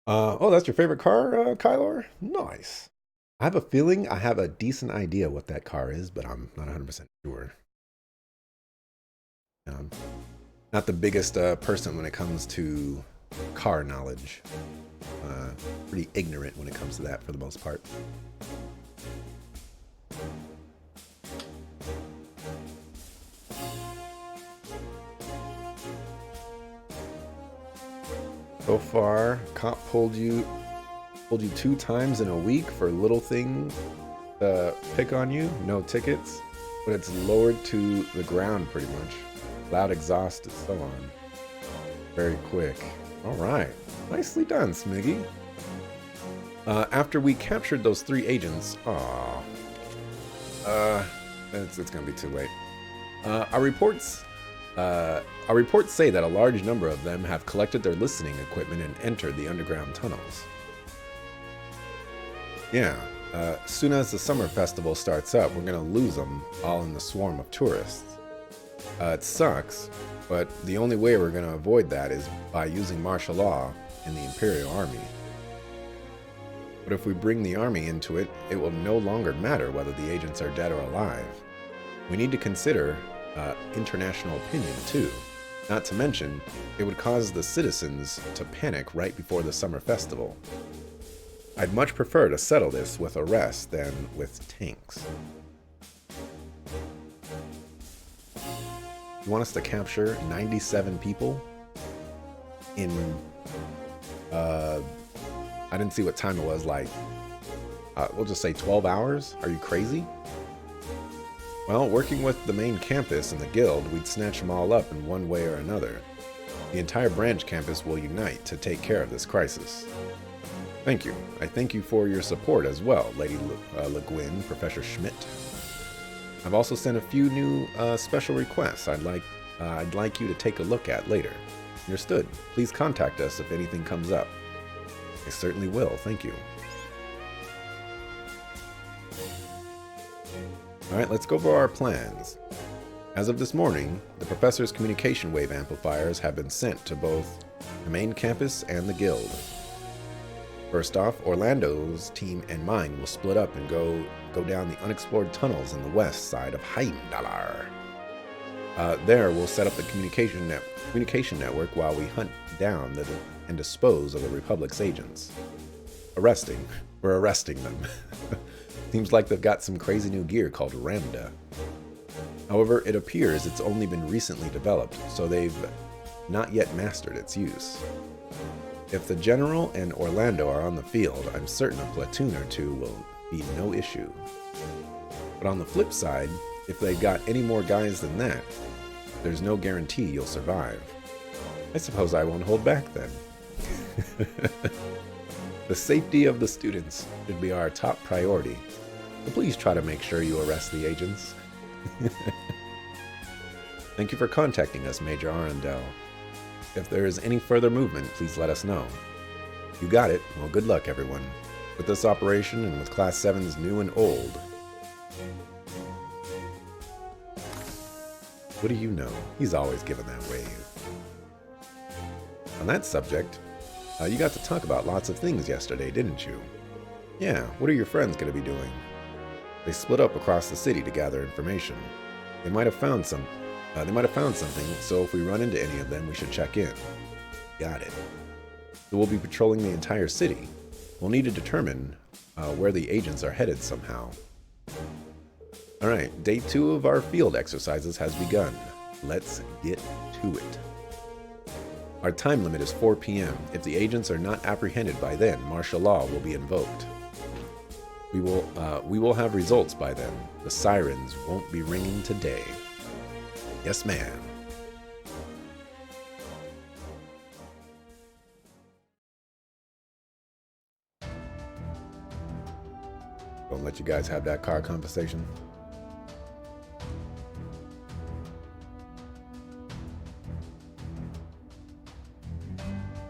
Oh, that's your favorite car, Kylor? Nice. I have a feeling I have a decent idea what that car is, but I'm not 100% sure. Um, Not the biggest person when it comes to car knowledge. Uh, Pretty ignorant when it comes to that for the most part. So far, cop pulled you 2 times in a week for little things to pick on you. No tickets, but it's lowered to the ground pretty much. Loud exhaust and so on. Very quick. All right, nicely done, Smiggy. After we captured those 3 agents, uh, it's gonna be too late. Uh, our reports, our reports say that a large number of them have collected their listening equipment and entered the underground tunnels. Yeah, soon as the summer festival starts up, we're gonna lose them all in the swarm of tourists. It sucks, but the only way we're gonna avoid that is by using martial law in the Imperial Army. But if we bring the army into it, it will no longer matter whether the agents are dead or alive. We need to consider international opinion too. Not to mention, it would cause the citizens to panic right before the summer festival. I'd much prefer to settle this with arrests than with tanks. You want us to capture 97 people in, I didn't see what time it was, like, we'll just say 12 hours? Are you crazy? Well, working with the main campus and the guild, we'd snatch them all up in one way or another. The entire branch campus will unite to take care of this crisis. Thank you. I thank you for your support as well, Lady Le Guin, Professor Schmidt. I've also sent a few new special requests I'd like you to take a look at later. Understood. Please contact us if anything comes up. I certainly will. Thank you. Alright, let's go over our plans. As of this morning, the professor's communication wave amplifiers have been sent to both the main campus and the guild. First off, Orlando's team and mine will split up and go down the unexplored tunnels in the west side of Heimdallar. There, we'll set up the communication network while we hunt down and dispose of the Republic's agents. We're arresting them. Seems like they've got some crazy new gear called Ramda. However, it appears it's only been recently developed, so they've not yet mastered its use. If the General and Orlando are on the field, I'm certain a platoon or two will be no issue. But on the flip side, if they've got any more guys than that, there's no guarantee you'll survive. I suppose I won't hold back then. The safety of the students should be our top priority. So please try to make sure you arrest the agents. Thank you for contacting us, Major Arundel. If there is any further movement, please let us know. You got it. Well, good luck, everyone. With this operation and with Class 7's new and old. What do you know? He's always given that wave. On that subject, you got to talk about lots of things yesterday, didn't you? Yeah, what are your friends going to be doing? They split up across the city to gather information. They might have found something, so if we run into any of them, we should check in. Got it. So we'll be patrolling the entire city. We'll need to determine where the agents are headed somehow. Alright, day 2 of our field exercises has begun. Let's get to it. Our time limit is 4 p.m. If the agents are not apprehended by then, martial law will be invoked. We will have results by then. The sirens won't be ringing today. Yes, ma'am. Don't let you guys have that car conversation.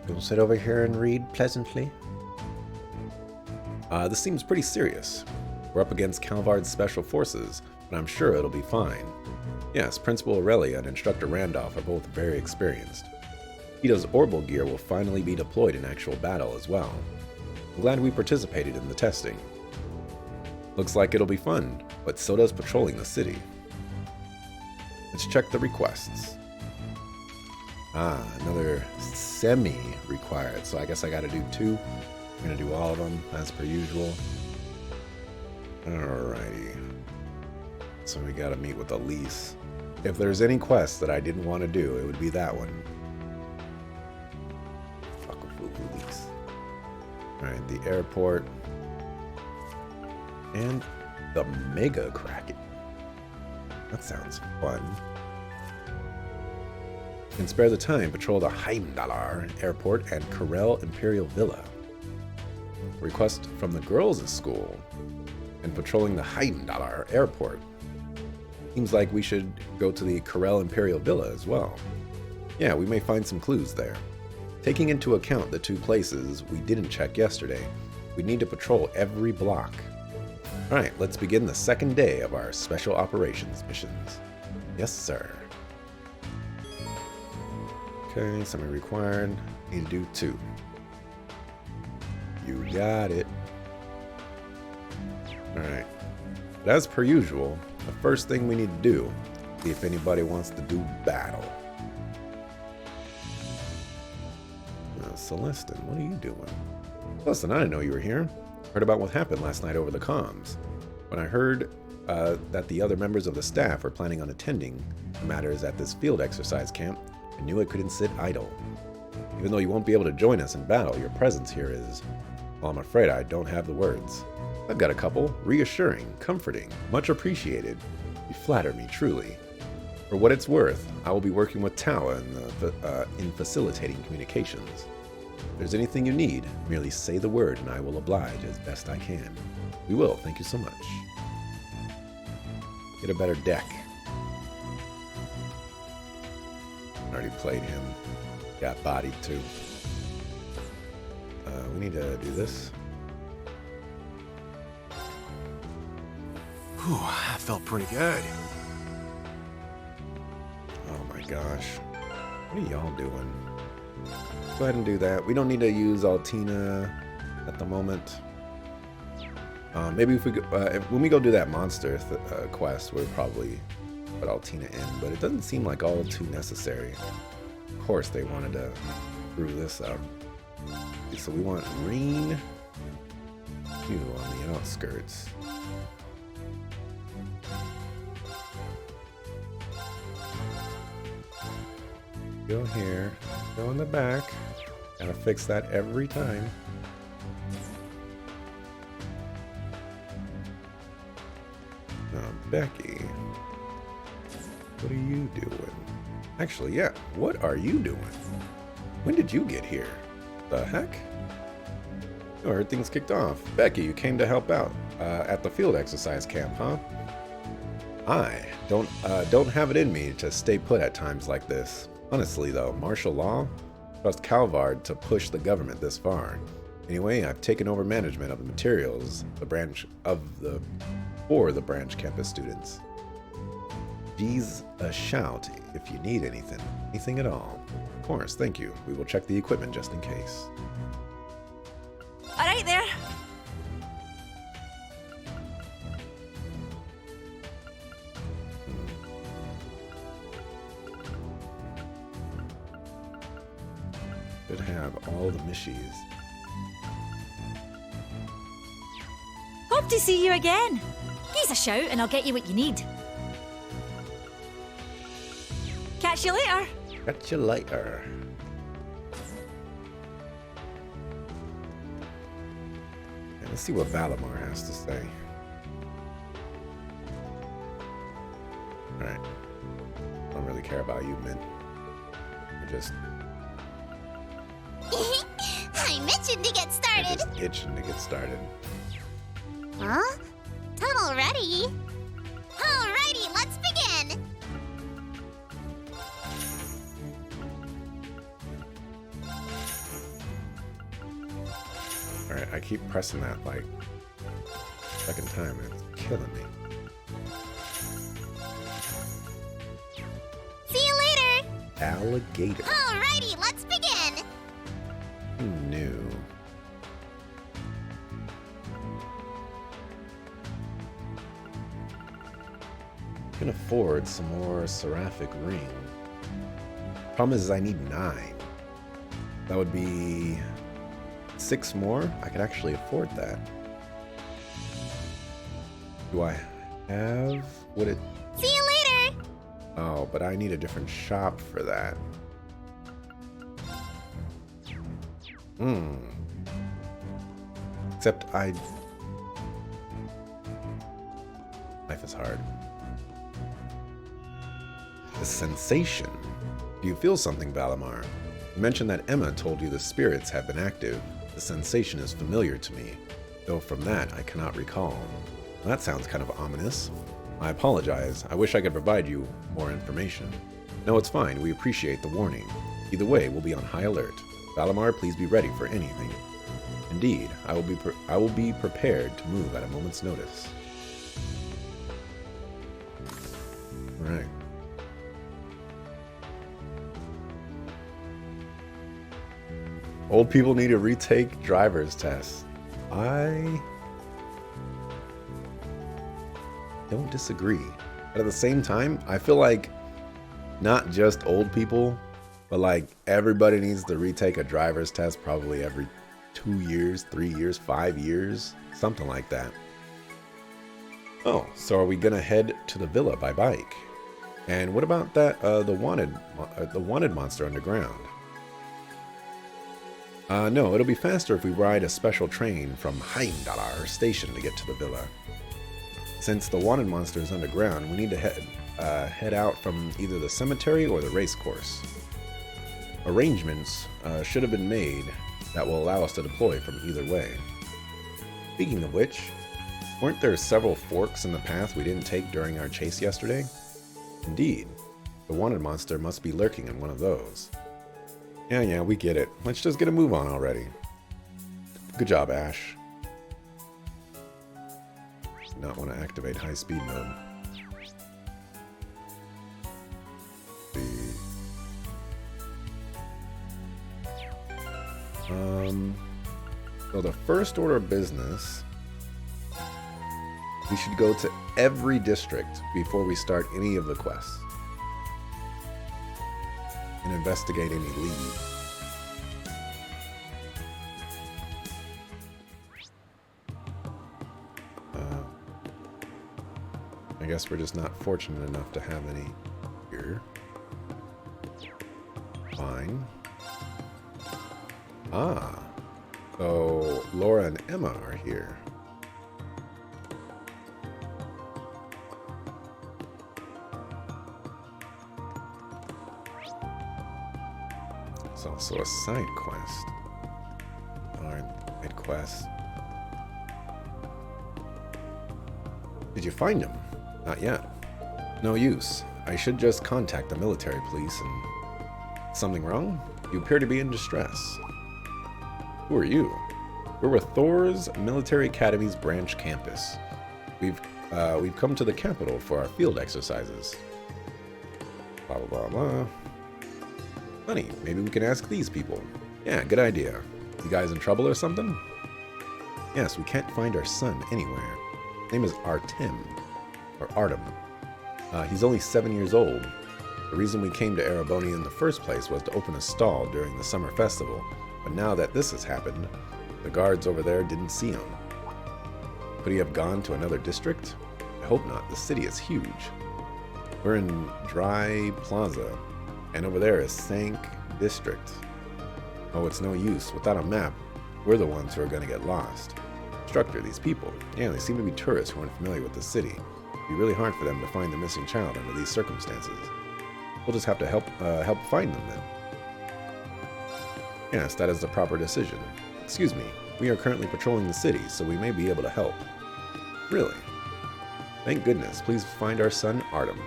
You'll sit over here and read pleasantly. This seems pretty serious. We're up against Calvard's special forces, but I'm sure it'll be fine. Yes, Principal Aurelia and Instructor Randolph are both very experienced. Ito's orbital gear will finally be deployed in actual battle as well. I'm glad we participated in the testing. Looks like it'll be fun, but so does patrolling the city. Let's check the requests. Another semi-required, so I guess I gotta do 2. I'm gonna do all of them, as per usual. Alrighty. So we gotta meet with Elise. If there's any quest that I didn't want to do, it would be that one. Fuck with Elise. Alright, the airport. And the Mega Kraken. That sounds fun. You can spare the time, patrol the Heimdallar Airport and Corel Imperial Villa. Request from the girls' school and patrolling the Heimdallar Airport. Seems like we should go to the Corel Imperial Villa as well. Yeah, we may find some clues there. Taking into account the 2 places we didn't check yesterday, we need to patrol every block. Alright, let's begin the 2nd day of our Special Operations missions. Yes, sir. Okay, semi-required. Need to do 2. You got it. Alright. But as per usual, the first thing we need to do, see if anybody wants to do battle. Celestin, what are you doing? Celestin, I didn't know you were here. Heard about what happened last night over the comms. When I heard that the other members of the staff were planning on attending matters at this field exercise camp, I knew I couldn't sit idle. Even though you won't be able to join us in battle, your presence here is, well, I'm afraid I don't have the words. I've got a couple. Reassuring, comforting, much appreciated. You flatter me, truly. For what it's worth, I will be working with Tawa in facilitating communications. If there's anything you need, merely say the word and I will oblige as best I can. We will, thank you so much. Get a better deck. I already played him. Got bodied too. We need to do this. Whew, that felt pretty good. Oh my gosh. What are y'all doing? Go ahead and do that. We don't need to use Altina at the moment. Maybe if we go, when we go do that monster quest, we'll probably put Altina in, but it doesn't seem like all too necessary. Of course, they wanted to screw this up. So we want Reen Q on the outskirts. Go here, go in the back. Gotta fix that every time. Now, Becky, what are you doing? Actually, yeah, what are you doing? When did you get here? The heck? Oh, everything's kicked off. Becky, you came to help out at the field exercise camp, huh? I don't have it in me to stay put at times like this. Honestly, though, martial law? Trust Calvard to push the government this far. Anyway, I've taken over management of the materials, for the branch campus students. Geez, a shout if you need anything at all. Of course, thank you. We will check the equipment just in case. All right there. Should have all the mishies. Hope to see you again. Give us a shout and I'll get you what you need. Catch you later. Catch you later. And let's see what Valimar has to say. Alright. I don't really care about you, Mint. You're just... I'm itching to get started. You're just itching to get started. Huh? Tunnel ready? Alrighty, let's begin. Alright, I keep pressing that like second time and it's killing me. See you later. Alligator. Alrighty, let's begin. new? I can afford some more Seraphic Ring. Problem is I need 9. That would be 6 more. I could actually afford that. Do I have? Would it? See you later! Oh, but I need a different shop for that. Except life is hard. The sensation. Do you feel something, Valimar? You mentioned that Emma told you the spirits have been active. The sensation is familiar to me, though from that I cannot recall. That sounds kind of ominous. I apologize. I wish I could provide you more information. No, it's fine. We appreciate the warning. Either way, we'll be on high alert. Valimar, please be ready for anything. Indeed, I will be prepared to move at a moment's notice. All right. Old people need to retake driver's tests. I don't disagree. But at the same time, I feel like not just old people, but like everybody needs to retake a driver's test probably every 2 years, 3 years, 5 years, something like that. Oh, so are we gonna head to the villa by bike? And what about that the wanted monster underground? No, it'll be faster if we ride a special train from Heimdallar station to get to the villa. Since the wanted monster is underground, we need to head out from either the cemetery or the race course. Arrangements should have been made that will allow us to deploy from either way. Speaking of which, weren't there several forks in the path we didn't take during our chase yesterday? Indeed, the wanted monster must be lurking in one of those. Yeah, we get it. Let's just get a move on already. Good job, Ash. Do not want to activate high speed mode. So the first order of business, we should go to every district before we start any of the quests and investigate any leads. I guess we're just not fortunate enough to have any here. Fine. So Laura and Emma are here. It's also a side quest. Alright, side quest. Did you find him? Not yet. No use. I should just contact the military police and... Something wrong? You appear to be in distress. Who are you? We're with Thor's Military Academy's branch campus. We've come to the capital for our field exercises. Blah, blah, blah, blah. Funny, maybe we can ask these people. Yeah, good idea. You guys in trouble or something? Yes, we can't find our son anywhere. His name is Artem. Or Artem. He's only 7 years old. The reason we came to Ereboni in the first place was to open a stall during the summer festival. But now that this has happened, the guards over there didn't see him. Could he have gone to another district? I hope not. The city is huge. We're in Dry Plaza, and over there is Sank District. Oh, it's no use. Without a map, we're the ones who are going to get lost. Instructor, these people. Yeah, they seem to be tourists who aren't familiar with the city. It'd be really hard for them to find the missing child under these circumstances. We'll just have to help find them then. Yes, that is the proper decision. Excuse me, we are currently patrolling the city, so we may be able to help. Really? Thank goodness. Please find our son, Artem.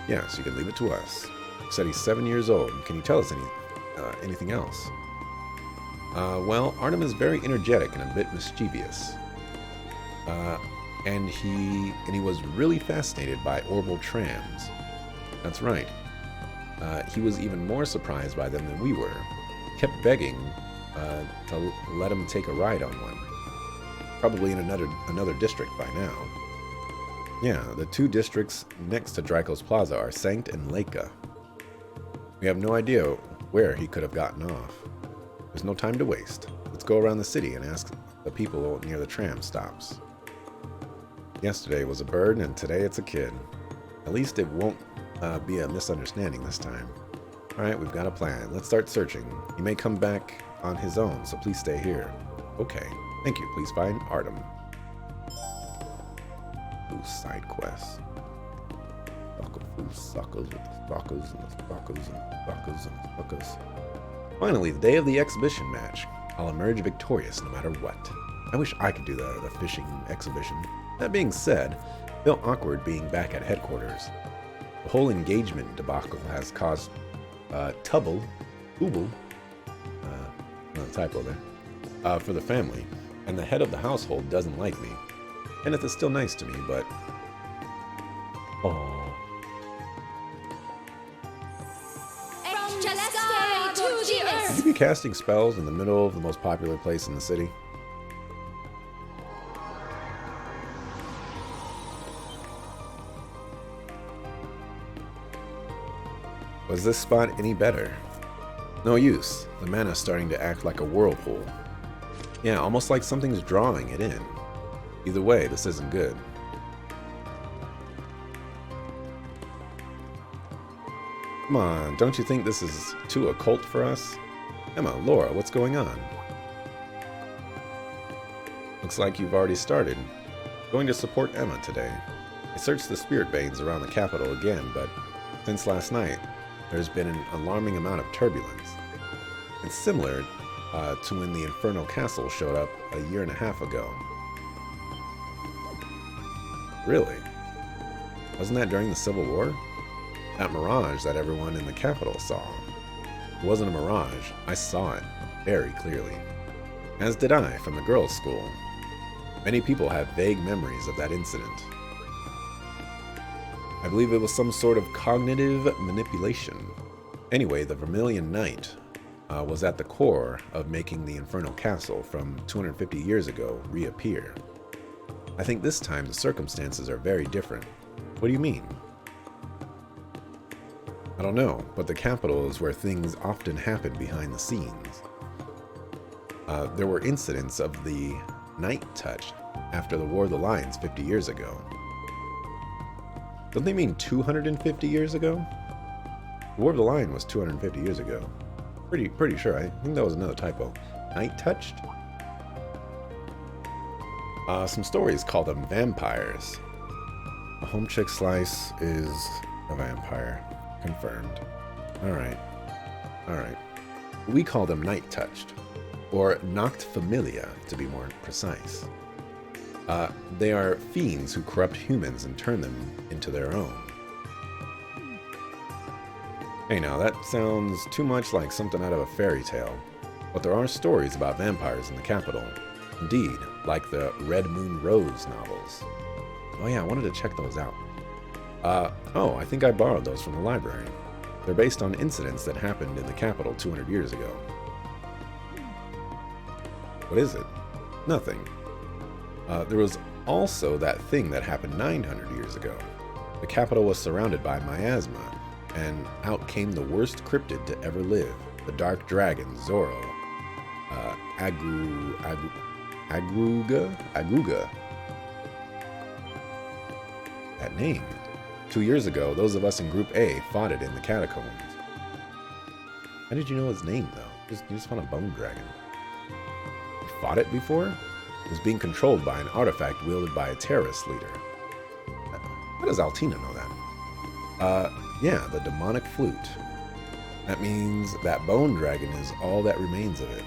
Yes, you can leave it to us. You said he's 7 years old. Can you tell us anything else? Well, Artem is very energetic and a bit mischievous. And he was really fascinated by orbital trams. That's right. He was even more surprised by them than we were. Kept begging to let him take a ride on one. Probably in another district by now. Yeah, the two districts next to Draco's Plaza are Sankt and Leica. We have no idea where he could have gotten off. There's no time to waste. Let's go around the city and ask the people near the tram stops. Yesterday was a bird and today it's a kid. At least it won't be a misunderstanding this time. Alright, we've got a plan. Let's start searching. He may come back on his own, so please stay here. Okay, thank you. Please find Artem. Ooh, side quests. Suckers with the suckers and the suckers and the suckers and the suckers. Finally, the day of the exhibition match. I'll emerge victorious no matter what. I wish I could do the fishing exhibition. That being said, I feel awkward being back at headquarters. The whole engagement debacle has caused trouble, no typo there, for the family, and the head of the household doesn't like me. Kenneth is still nice to me, but... Oh. Could you be casting spells in the middle of the most popular place in the city? Was this spot any better? No use. The mana's starting to act like a whirlpool. Yeah, almost like something's drawing it in. Either way, this isn't good. Come on, don't you think this is too occult for us? Emma, Laura, what's going on? Looks like you've already started. Going to support Emma today. I searched the spirit veins around the capital again, but since last night, there's been an alarming amount of turbulence. It's similar to when the Infernal Castle showed up a year and a half ago. Really? Wasn't that during the Civil War? That mirage that everyone in the capital saw. It wasn't a mirage. I saw it very clearly. As did I from the girls' school. Many people have vague memories of that incident. I believe it was some sort of cognitive manipulation. Anyway, the Vermilion Knight was at the core of making the Infernal Castle from 250 years ago reappear. I think this time the circumstances are very different. What do you mean? I don't know, but the capital is where things often happen behind the scenes. There were incidents of the Night Touch after the War of the Lions 50 years ago. Don't they mean 250 years ago? The War of the Lion was 250 years ago. Pretty sure. I think that was another typo. Night Touched? Some stories call them vampires. A home chick slice is a vampire. Confirmed. Alright. We call them Night Touched. Or Noct Familia, to be more precise. They are fiends who corrupt humans and turn them into their own. Hey now, that sounds too much like something out of a fairy tale. But there are stories about vampires in the capital. Indeed, like the Red Moon Rose novels. Oh yeah, I wanted to check those out. I think I borrowed those from the library. They're based on incidents that happened in the capital 200 years ago. What is it? Nothing. There was also that thing that happened 900 years ago. The capital was surrounded by miasma, and out came the worst cryptid to ever live, the Dark Dragon, Zoro. Agruga? That name. 2 years ago, those of us in Group A fought it in the catacombs. How did you know his name, though? You just found a bone dragon. You fought it before? It was being controlled by an artifact wielded by a terrorist leader. How does Altina know that? Yeah, the demonic flute. That means that bone dragon is all that remains of it.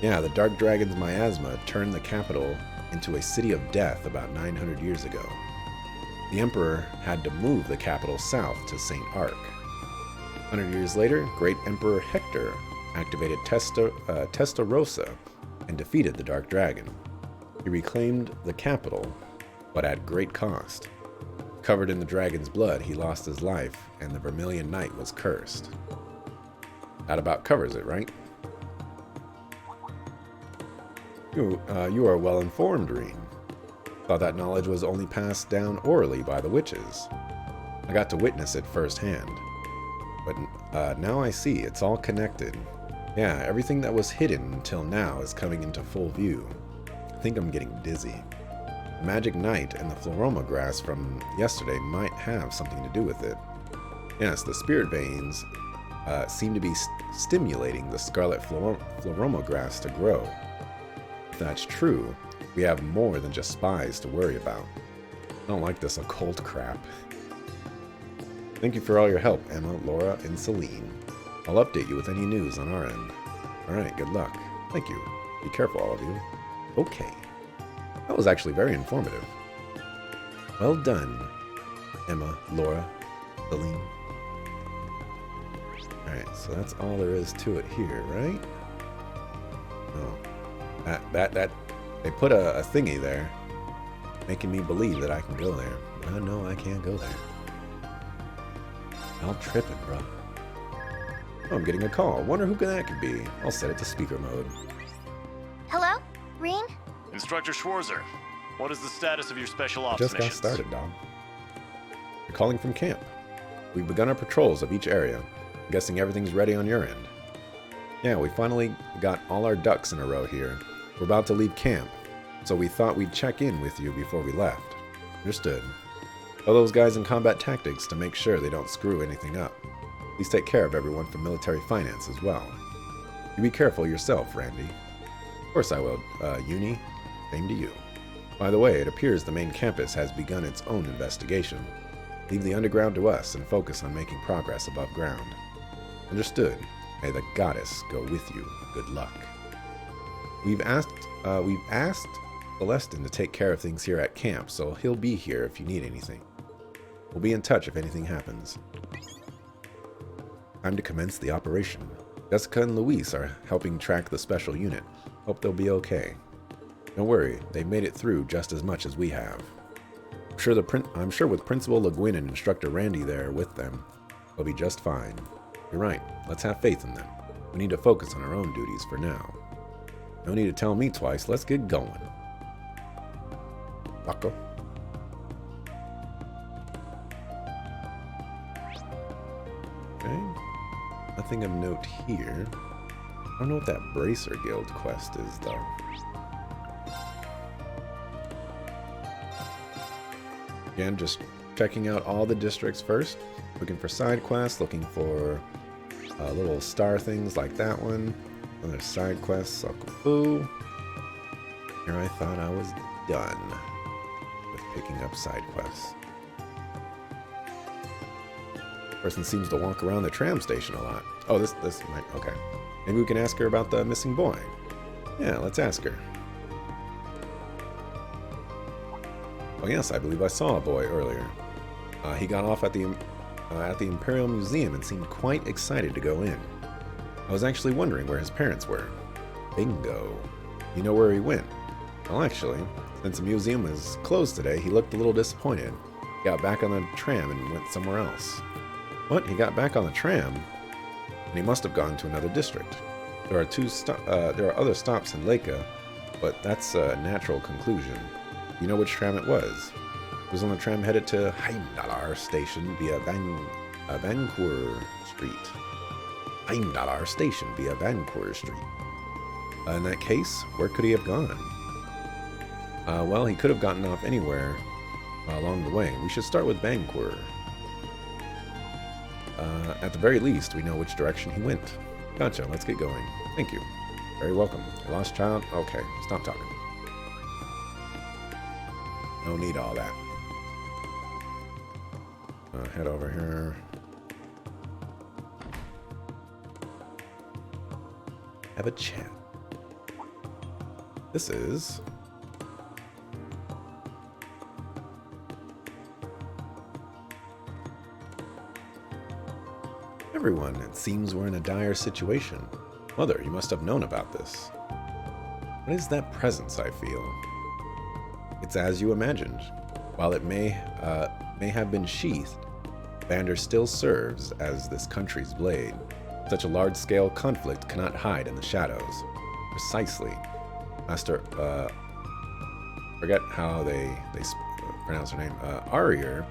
Yeah, the Dark Dragon's miasma turned the capital into a city of death about 900 years ago. The Emperor had to move the capital south to St. Arc. 100 years later, Great Emperor Hector activated Testarossa and defeated the Dark Dragon. He reclaimed the capital, but at great cost. Covered in the dragon's blood, he lost his life, and the Vermilion Knight was cursed. That about covers it, right? You are well informed, Reen. Thought that knowledge was only passed down orally by the witches. I got to witness it firsthand. But now I see it's all connected. Yeah, everything that was hidden until now is coming into full view. I think I'm getting dizzy. The magic night and the Floroma grass from yesterday might have something to do with it. Yes, the spirit veins seem to be stimulating the scarlet Floroma grass to grow. If that's true, we have more than just spies to worry about. I don't like this occult crap. Thank you for all your help, Emma, Laura, and Celine. I'll update you with any news on our end. Alright, good luck. Thank you. Be careful, all of you. Okay. That was actually very informative. Well done, Emma, Laura, Celine. Alright, so that's all there is to it here, right? Oh. That they put a thingy there, making me believe that I can go there. But I know I can't go there. I'm tripping, bro. Oh, I'm getting a call. Wonder who that could be. I'll set it to speaker mode. Hello? Reen? Instructor Schwarzer, what is the status of your special ops Just got missions? started, dog. You're calling from camp. We've begun our patrols of each area. I'm guessing everything's ready on your end. Yeah, we finally got all our ducks in a row here. We're about to leave camp, so we thought we'd check in with you before we left. Understood. Tell those guys in combat tactics to make sure they don't screw anything up. Please take care of everyone from military finance as well. You be careful yourself, Randy. Of course I will, Uni. Same to you. By the way, it appears the main campus has begun its own investigation. Leave the underground to us and focus on making progress above ground. Understood. May the goddess go with you. Good luck. We've asked Celestin to take care of things here at camp, so he'll be here if you need anything. We'll be in touch if anything happens. Time to commence the operation. Jessica and Luis are helping track the special unit. Hope they'll be okay. Don't worry, they've made it through just as much as we have. I'm sure with Principal Le Guin and Instructor Randy there with them, they'll be just fine. You're right, let's have faith in them. We need to focus on our own duties for now. No need to tell me twice, let's get going. Bucko. Okay. Nothing of note here. I don't know what that Bracer Guild quest is, though. Again, just checking out all the districts first. Looking for side quests, looking for little star things like that one. Another side quest, Suckle. Here I thought I was done with picking up side quests. Person seems to walk around the tram station a lot. Oh, this might, okay. Maybe we can ask her about the missing boy. Yeah, let's ask her. Oh yes, I believe I saw a boy earlier. He got off at the Imperial Museum and seemed quite excited to go in. I was actually wondering where his parents were. Bingo. You know where he went? Well, actually, since the museum was closed today, he looked a little disappointed. He got back on the tram and went somewhere else. What? He got back on the tram? And he must have gone to another district. There are other stops in Leica, but that's a natural conclusion. You know which tram it was? It was on the tram headed to Heimdallar Station via Vancour Street. Heimdallar Station via Vancour Street. In that case, where could he have gone? Well, he could have gotten off anywhere along the way. We should start with Vancour. At the very least, we know which direction he went. Gotcha, let's get going. Thank you. Very welcome. A lost child? Okay, stop talking. No need all that. Head over here. Have a chat. This is... Everyone, it seems we're in a dire situation. Mother, you must have known about this. What is that presence I feel? It's as you imagined. While it may have been sheathed, Vander still serves as this country's blade. Such a large-scale conflict cannot hide in the shadows. Precisely. Master, forget how they pronounce her name, Arier,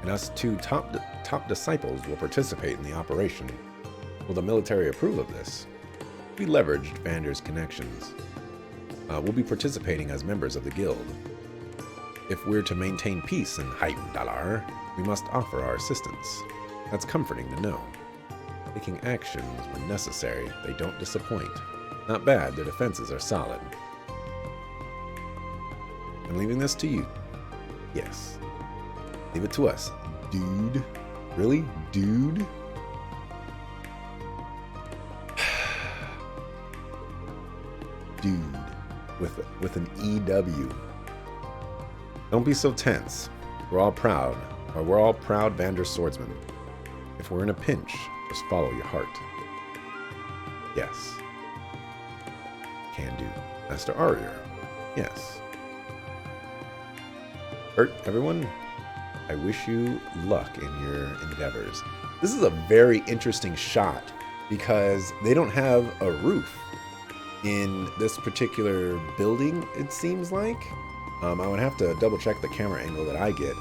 and us two top disciples will participate in the operation. Will the military approve of this? We leveraged Vander's connections. We'll be participating as members of the guild. If we're to maintain peace in Heimdallar, we must offer our assistance. That's comforting to know. Taking actions when necessary, they don't disappoint. Not bad, their defenses are solid. I'm leaving this to you. Yes. Leave it to us. Dude. Really? Dude? Dude. With an EW. Don't be so tense. We're all proud. Or we're all proud Vander swordsmen. If we're in a pinch, just follow your heart. Yes. Can do. Master Arier. Yes. Bert, everyone, I wish you luck in your endeavors. This is a very interesting shot because they don't have a roof in this particular building, it seems like. I would have to double check the camera angle that I get.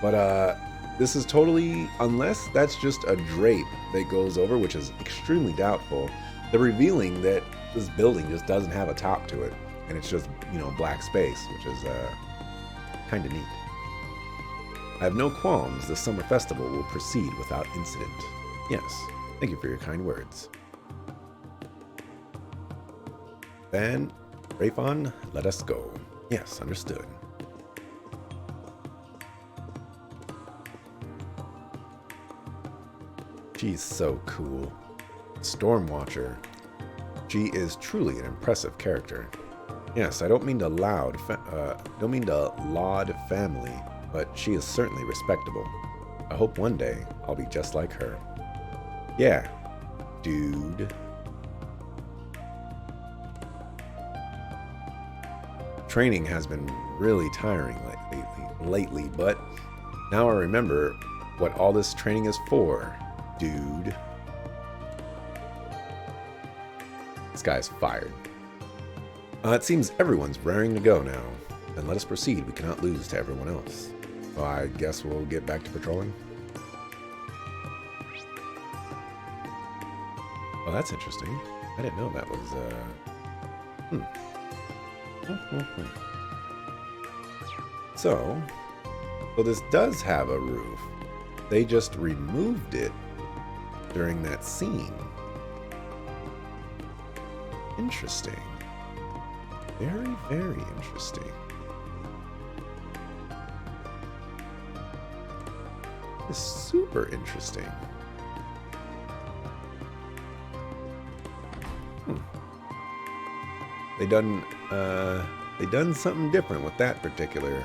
But this is totally, unless that's just a drape that goes over, which is extremely doubtful, they're revealing that this building just doesn't have a top to it. And it's just, you know, black space, which is kind of neat. I have no qualms. The summer festival will proceed without incident. Yes, thank you for your kind words. Van Rayfon, let us go. Yes, understood. She's so cool. Stormwatcher. She is truly an impressive character. Yes, I don't mean to laud family, but she is certainly respectable. I hope one day I'll be just like her. Yeah, dude. Training has been really tiring lately, but now I remember what all this training is for, dude. This guy's fired. It seems everyone's raring to go now. Then let us proceed. We cannot lose to everyone else. So I guess we'll get back to patrolling. Well, that's interesting. I didn't know that was, So this does have a roof. They just removed it during that scene. Interesting. Very, very interesting. It's super interesting. They done something different with that particular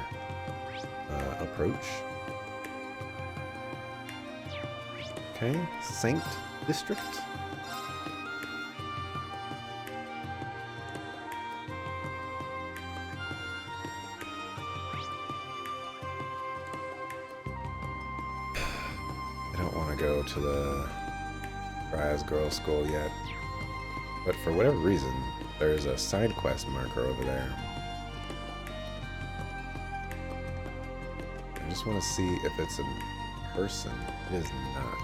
approach. Okay, Saint District. I don't want to go to the Rise Girl School yet, but for whatever reason, there's a side quest marker over there. I just want to see if it's in person. It is not.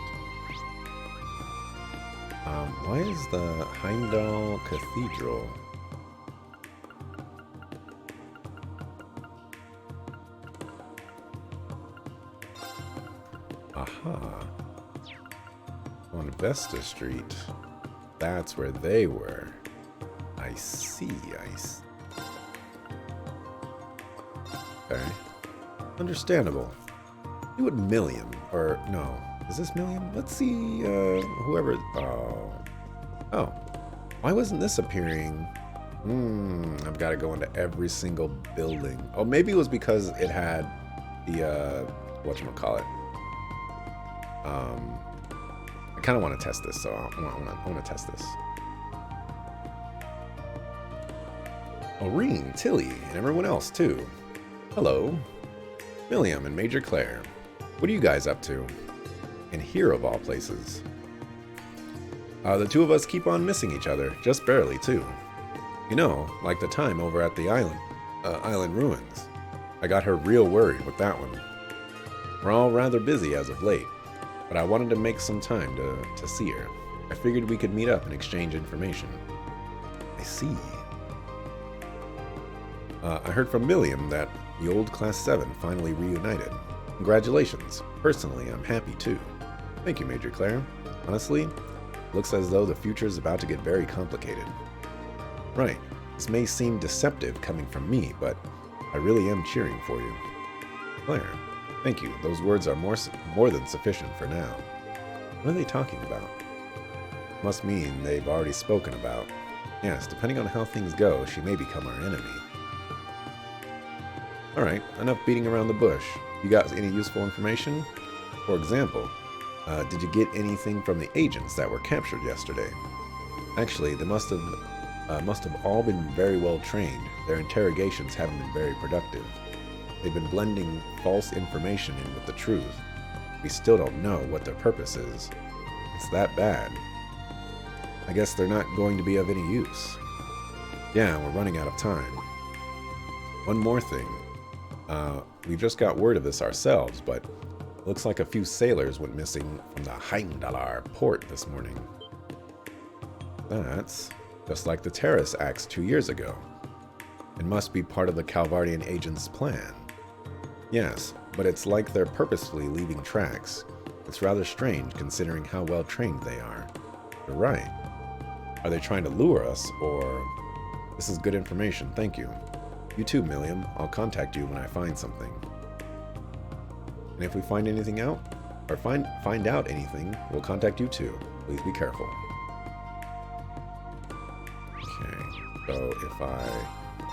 Why is the Heimdall Cathedral? Aha. On Vesta Street. That's where they were. I see. Okay. Understandable. You would Milliam, or no. Is this Milliam? Let's see, whoever, oh. Why wasn't this appearing? I've got to go into every single building. Oh, maybe it was because it had the, whatchamacallit. I kind of want to test this, so I want to test this. Oreen, Tilly, and everyone else, too. Hello. Milliam and Major Claire. What are you guys up to? And here of all places. The two of us keep on missing each other, just barely, too. You know, like the time over at the island ruins. I got her real worried with that one. We're all rather busy as of late, but I wanted to make some time to see her. I figured we could meet up and exchange information. I see. I heard from Milliam that the old Class 7 finally reunited. Congratulations. Personally, I'm happy too. Thank you, Major Claire. Honestly, looks as though the future is about to get very complicated. Right. This may seem deceptive coming from me, but I really am cheering for you. Claire, thank you. Those words are more than sufficient for now. What are they talking about? Must mean they've already spoken about. Yes, depending on how things go, she may become our enemy. Alright, enough beating around the bush. You got any useful information? For example, did you get anything from the agents that were captured yesterday? Actually, they must have all been very well trained. Their interrogations haven't been very productive. They've been blending false information in with the truth. We still don't know what their purpose is. It's that bad. I guess they're not going to be of any use. Yeah, we're running out of time. One more thing. We just got word of this ourselves, but looks like a few sailors went missing from the Heimdallar port this morning. That's just like the terrorist acts 2 years ago. It must be part of the Calvardian agents' plan. Yes, but it's like they're purposefully leaving tracks. It's rather strange considering how well trained they are. You're right. Are they trying to lure us, or... This is good information, thank you. You too, Milliam. I'll contact you when I find something. And if we find anything out, or find out anything, we'll contact you too. Please be careful. Okay, so if I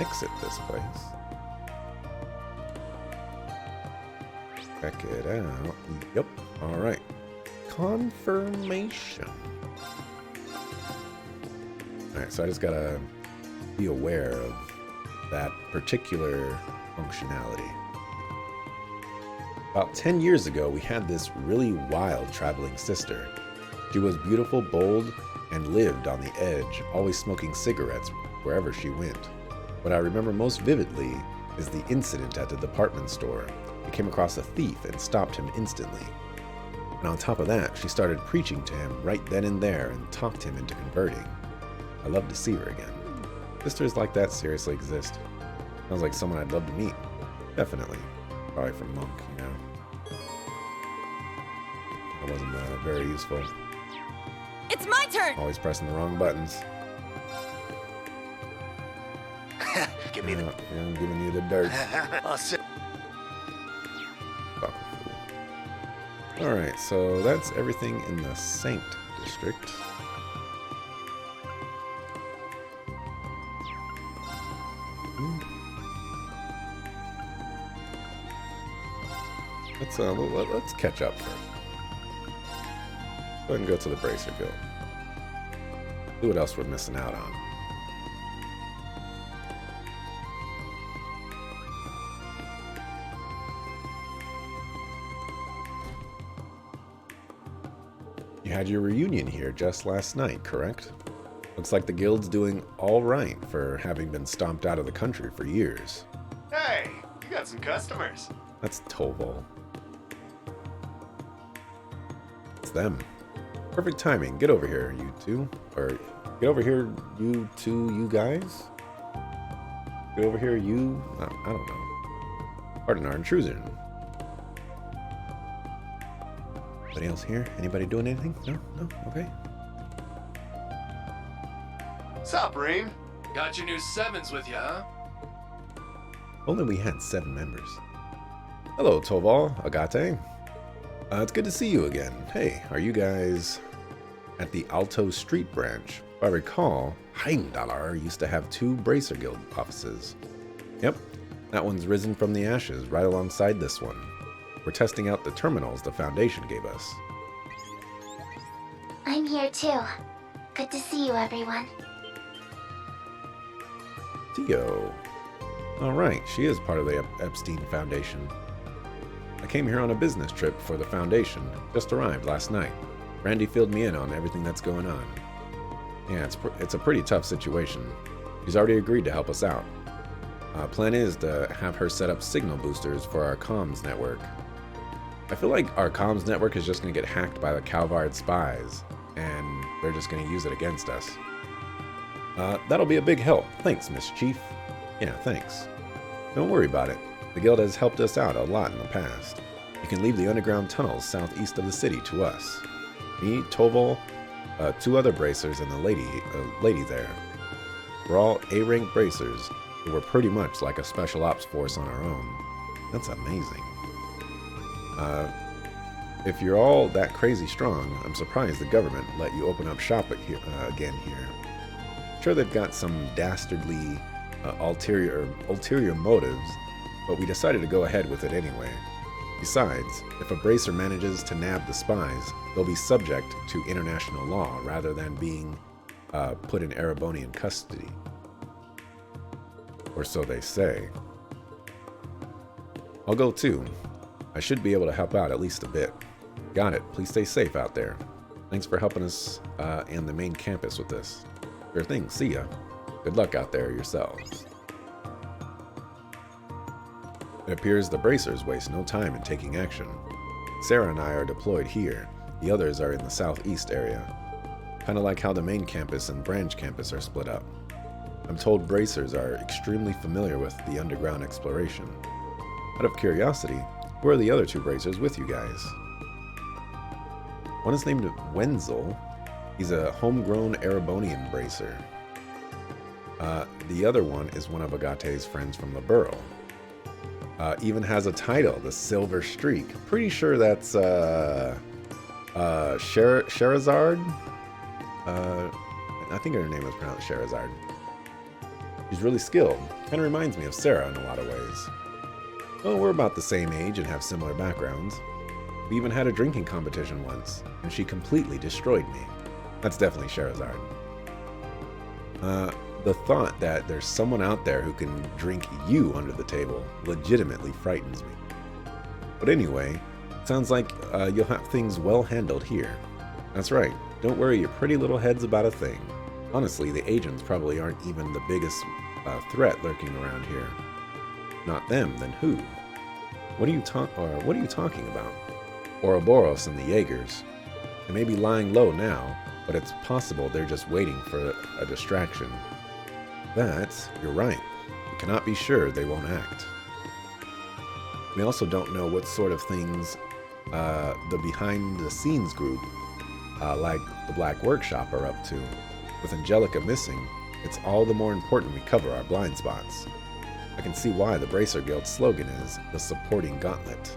exit this place, check it out. Yep, alright. Confirmation. Alright, so I just gotta be aware of that particular functionality. About 10 years ago, we had this really wild traveling sister. She was beautiful, bold, and lived on the edge, always smoking cigarettes wherever she went. What I remember most vividly is the incident at the department store. She came across a thief and stopped him instantly. And on top of that, she started preaching to him right then and there and talked him into converting. I'd love to see her again. Sisters like that seriously exist. Sounds like someone I'd love to meet. Definitely. Probably from Monk, you know. That wasn't very useful. It's my turn! Always pressing the wrong buttons. Give me the... Yeah, I'm giving you the dirt. I'll sit. Alright, so that's everything in the Saint District. Let's catch up first. Go ahead and go to the Bracer Guild. See what else we're missing out on. You had your reunion here just last night, correct? Looks like the guild's doing all right for having been stomped out of the country for years. Hey, you got some customers. That's Tovol. It's them. Perfect timing. Get over here, you two. Or, get over here, you two, you guys? Get over here, you... I don't know. Pardon our intrusion. Anybody else here? Anybody doing anything? No? No? Okay. Sup, Reem? Got your new sevens with you, huh? Only we had 7 members. Hello, Tovol, Agate. It's good to see you again. Hey, are you guys at the Alto Street branch? If I recall, Heimdallar used to have 2 Bracer Guild offices. Yep, that one's risen from the ashes right alongside this one. We're testing out the terminals the Foundation gave us. I'm here too. Good to see you, everyone. Theo. Alright, she is part of the Epstein Foundation. I came here on a business trip for the Foundation. Just arrived last night. Randy filled me in on everything that's going on. Yeah, it's a pretty tough situation. She's already agreed to help us out. Plan is to have her set up signal boosters for our comms network. I feel like our comms network is just going to get hacked by the Calvard spies, and they're just going to use it against us. That'll be a big help. Thanks, Miss Chief. Yeah, thanks. Don't worry about it. The guild has helped us out a lot in the past. You can leave the underground tunnels southeast of the city to us. Me, Toval, 2 other bracers, and the lady there. We're all A-rank bracers, but we're pretty much like a special ops force on our own. That's amazing. If you're all that crazy strong, I'm surprised the government let you open up shop again here. Sure, they've got some dastardly ulterior motives, but we decided to go ahead with it anyway. Besides, if a bracer manages to nab the spies, they'll be subject to international law rather than being put in Erebonian custody. Or so they say. I'll go too. I should be able to help out at least a bit. Got it. Please stay safe out there. Thanks for helping us and the main campus with this. Sure thing. See ya. Good luck out there yourselves. It appears the bracers waste no time in taking action. Sarah and I are deployed here. The others are in the southeast area. Kind of like how the main campus and branch campus are split up. I'm told bracers are extremely familiar with the underground exploration. Out of curiosity, who are the other 2 bracers with you guys? One is named Wenzel. He's a homegrown Erebonian bracer. The other one is one of Agate's friends from the Burrow. Even has a title, the Silver Streak. Pretty sure that's Sherazard? I think her name was pronounced Sherazard. She's really skilled. Kind of reminds me of Sarah in a lot of ways. Well, we're about the same age and have similar backgrounds. We even had a drinking competition once, and she completely destroyed me. That's definitely Sherazard. The thought that there's someone out there who can drink you under the table legitimately frightens me. But anyway, sounds like you'll have things well handled here. That's right, don't worry your pretty little heads about a thing. Honestly, the agents probably aren't even the biggest threat lurking around here. Not them, then who? What are you talking about? Ouroboros and the Jaegers. They may be lying low now, but it's possible they're just waiting for a distraction. You're right. We cannot be sure they won't act. We also don't know what sort of things the behind-the-scenes group, like the Black Workshop, are up to. With Angelica missing, it's all the more important we cover our blind spots. I can see why the Bracer Guild's slogan is the supporting gauntlet.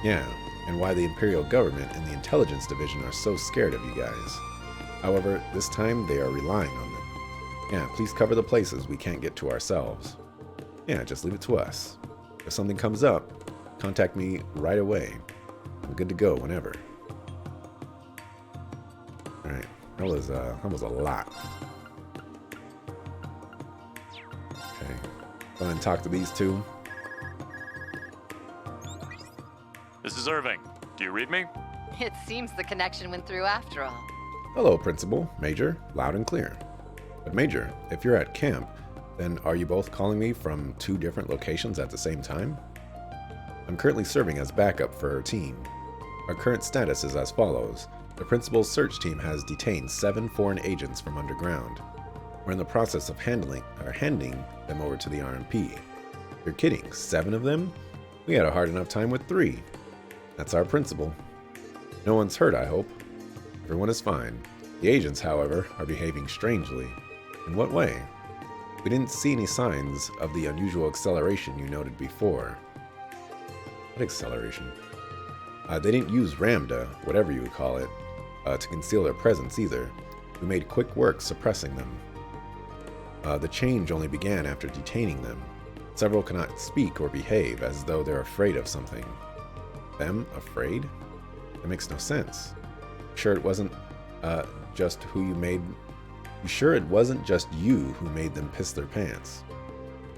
Yeah, and why the Imperial government and the intelligence division are so scared of you guys. However, this time they are relying on them. Yeah, please cover the places we can't get to ourselves. Yeah, just leave it to us. If something comes up, contact me right away. I'm good to go whenever. Alright, that was a lot. Okay, go ahead and talk to these 2. This is Irving. Do you read me? It seems the connection went through after all. Hello, Principal. Major, loud and clear. But Major, if you're at camp, then are you both calling me from 2 different locations at the same time? I'm currently serving as backup for our team. Our current status is as follows. The Principal's search team has detained 7 foreign agents from underground. We're in the process of handing them over to the RMP. You're kidding, 7 of them? We had a hard enough time with 3. That's our Principal. No one's hurt, I hope. Everyone is fine. The agents, however, are behaving strangely. In what way? We didn't see any signs of the unusual acceleration you noted before. What acceleration? They didn't use Ramda, whatever you would call it, to conceal their presence either. We made quick work suppressing them. The change only began after detaining them. Several cannot speak or behave as though they're afraid of something. Them afraid? That makes no sense. Sure it wasn't just who you made... You sure it wasn't just you who made them piss their pants?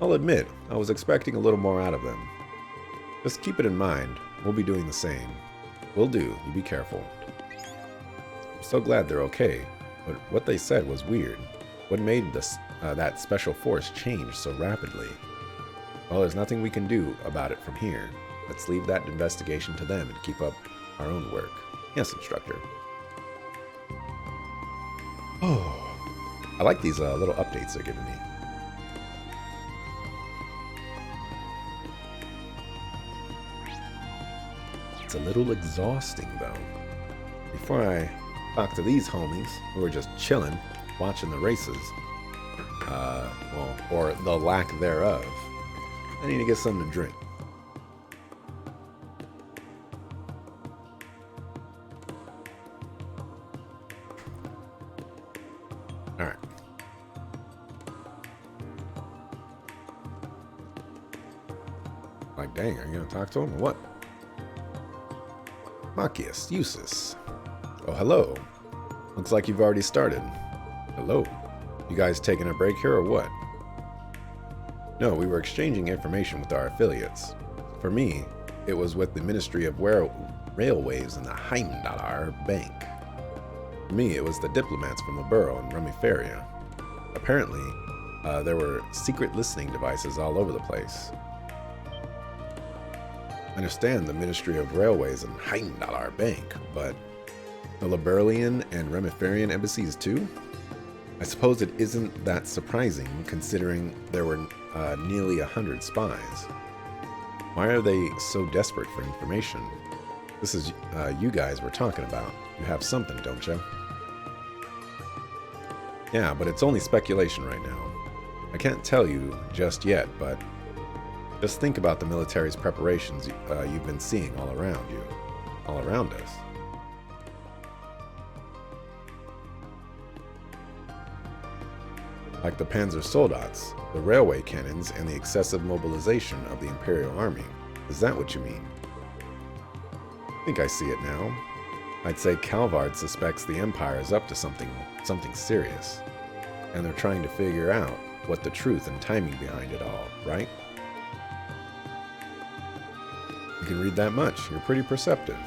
I'll admit, I was expecting a little more out of them. Just keep it in mind, we'll be doing the same. Will do, you be careful. I'm so glad they're okay, but what they said was weird. What made that special force changed so rapidly? Well, there's nothing we can do about it from here. Let's leave that investigation to them and keep up our own work. Yes, instructor. Oh, I like these little updates they're giving me. It's a little exhausting, though. Before I talk to these homies who are just chilling, watching the races, well, or the lack thereof, I need to get something to drink. Alright. Like, dang, are you gonna talk to him or what? Machias, Eustace. Oh, hello. Looks like you've already started. Hello. You guys taking a break here or what? No, we were exchanging information with our affiliates. For me, it was with the Ministry of Railways and the Heimdallar Bank. For me, it was the diplomats from the borough in Remiferia. Apparently, there were secret listening devices all over the place. I understand the Ministry of Railways and Heimdallar Bank, but the Liberlian and Remiferian embassies too? I suppose it isn't that surprising, considering there were nearly 100 spies. Why are they so desperate for information? This is you guys we're talking about. You have something, don't you? Yeah, but it's only speculation right now. I can't tell you just yet, but just think about the military's preparations you've been seeing all around you. All around us. Like the Panzer Soldats, the railway cannons, and the excessive mobilization of the Imperial Army. Is that what you mean? I think I see it now. I'd say Calvard suspects the Empire is up to something serious, and they're trying to figure out what the truth and timing behind it all, right? You can read that much. You're pretty perceptive.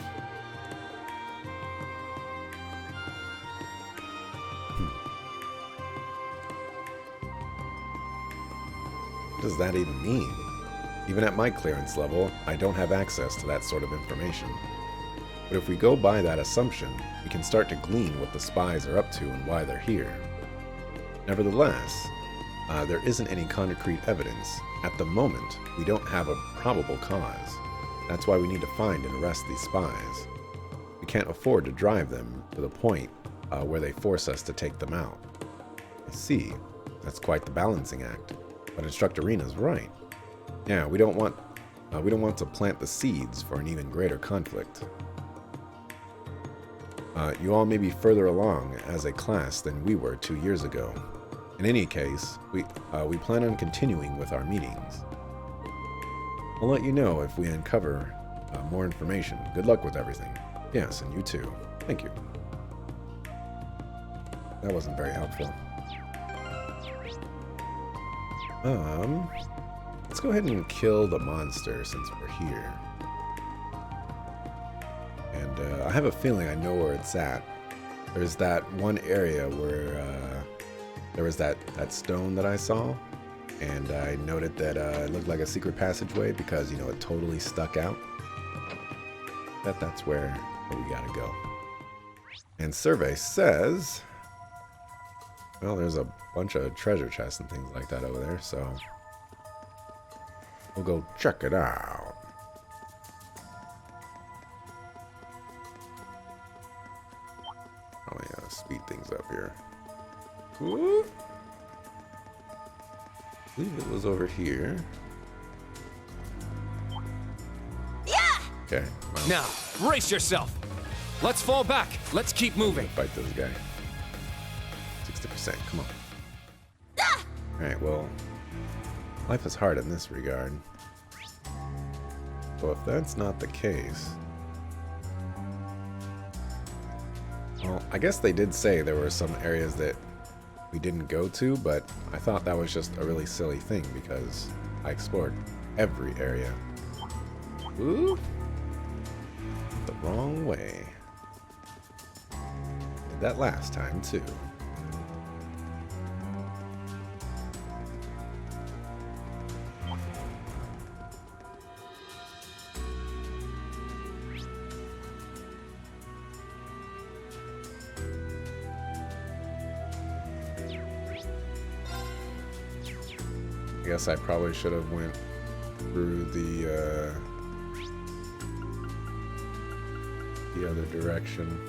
What does that even mean? Even at my clearance level, I don't have access to that sort of information. But if we go by that assumption, we can start to glean what the spies are up to and why they're here. Nevertheless, there isn't any concrete evidence. At the moment, we don't have a probable cause. That's why we need to find and arrest these spies. We can't afford to drive them to the point where they force us to take them out. I see. That's quite the balancing act. But Instructor Rena's right. Yeah, we don't want to plant the seeds for an even greater conflict. You all may be further along as a class than we were 2 years ago. In any case, we plan on continuing with our meetings. I'll let you know if we uncover more information. Good luck with everything. Yes, and you too. Thank you. That wasn't very helpful. Let's go ahead and kill the monster since we're here. And I have a feeling I know where it's at. There's that one area where there was that stone that I saw, and I noted that it looked like a secret passageway because, you know, it totally stuck out. That's where we gotta go. And survey says, well, there's a bunch of treasure chests and things like that over there, so we'll go check it out. Probably gotta speed things up here. Whoop. I believe it was over here. Yeah! Okay. Well, Now, brace yourself. Let's fall back. Let's keep moving. fight this guy. 60%. Come on. Alright, well, life is hard in this regard. So if that's not the case... Well, I guess they did say there were some areas that we didn't go to, but I thought that was just a really silly thing because I explored every area. Ooh! The wrong way. Did that last time, too. guess I probably should have went through the other direction.